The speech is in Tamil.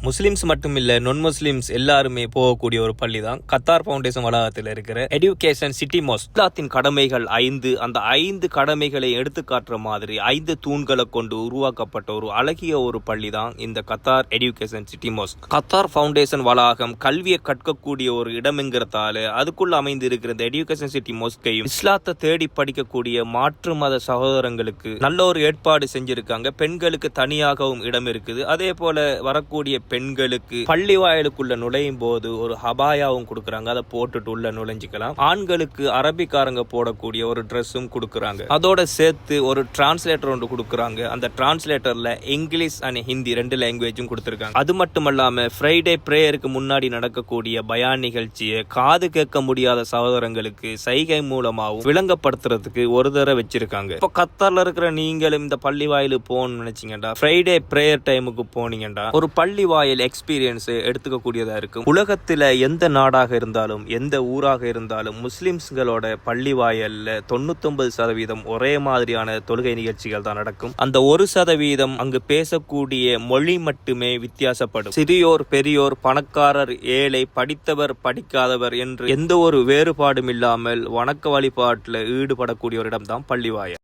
முஸ்லிம்ஸ் மட்டும் இல்ல நான் முஸ்லிம்ஸ் எல்லாருமே போகக்கூடிய ஒரு பள்ளி தான் கத்தார் ஃபவுண்டேஷன் வளாகத்தில் இருக்கிற எஜுகேஷன் சிட்டி மோஸ்க். இஸ்லாத்தின் கடமைகள் 5, அந்த 5 கடமைகளை எடுத்து காட்டுற மாதிரி 5 தூண்களை கொண்டு உருவாக்கப்பட்ட ஒரு அழகிய ஒரு பள்ளி தான் இந்த Qatar education city mosque. Qatar foundation வளாகம் கல்வியை கற்கக்கூடிய ஒரு இடம்ங்கிறதால அதுக்குள்ள அமைந்து இருக்கிற இந்த எஜுகேஷன் சிட்டி மோஸ்கையும் இஸ்லாத்தை தேடி படிக்கக்கூடிய மாற்று மத சகோதரங்களுக்கு நல்ல ஒரு ஏற்பாடு செஞ்சிருக்காங்க. பெண்களுக்கு தனியாகவும் இடம் இருக்குது. அதே போல வரக்கூடிய பெண்களுக்கு பள்ளி வாயிலுக்குள்ள நுழையும் போது ஒரு ஹபாயாவும் கொடுக்கறாங்க. அதை போட்டுட்டு உள்ள நுழைஞ்சிக்கலாம். ஆண்களுக்கு அரபிக்காரங்க போடக்கூடிய ஒரு ட்ரெஸ்ஸும் கொடுக்கறாங்க. அதோட சேர்த்து ஒரு டிரான்ஸ்லேட்டர் ஒன்று கொடுக்கறாங்க. அந்த டிரான்ஸ்லேட்டர்ல இங்கிலீஷ் அண்ட் ஹிந்தி 2 லாங்குவேஜும் கொடுத்திருக்காங்க. அது மட்டுமல்லாம ஃப்ரைடே பிரேயருக்கு முன்னாடி நடக்கக்கூடிய பயான் நிகழ்ச்சியை காது கேட்க முடியாத சகோதரங்களுக்கு சைகை மூலமாகவும் விளங்கப்படுத்துறதுக்கு ஒரு தடவை வச்சிருக்காங்க. இப்போ கத்தார்ல இருக்கிற நீங்களும் இந்த பள்ளி வாயிலுக்கு போகணும்னு நினைச்சீங்கடா, ஃப்ரைடே பிரேயர் டைமுக்கு போனீங்கடா, ஒரு பள்ளி வாயில் எக்ஸ்பீரியன்ஸ் எடுத்துக்க கூடியதா இருக்கும். உலகத்துல எந்த நாடாக இருந்தாலும் எந்த ஊராக இருந்தாலும் முஸ்லிம்ஸ்களோட பள்ளி வாயல்ல 99% ஒரே மாதிரியான தொழுகை நிகழ்ச்சிகள் தான் நடக்கும். அந்த 1% அங்கு பேசக்கூடிய மொழி மட்டுமே வித்தியாசப்படும். சிறியோர் பெரியோர், பணக்காரர் ஏழை, படித்தவர் படிக்காதவர் என்று எந்த ஒரு வேறுபாடும் இல்லாமல் வணக்க வழிபாட்டில் ஈடுபடக்கூடிய ஒரு இடம் தான் பள்ளி வாயல்.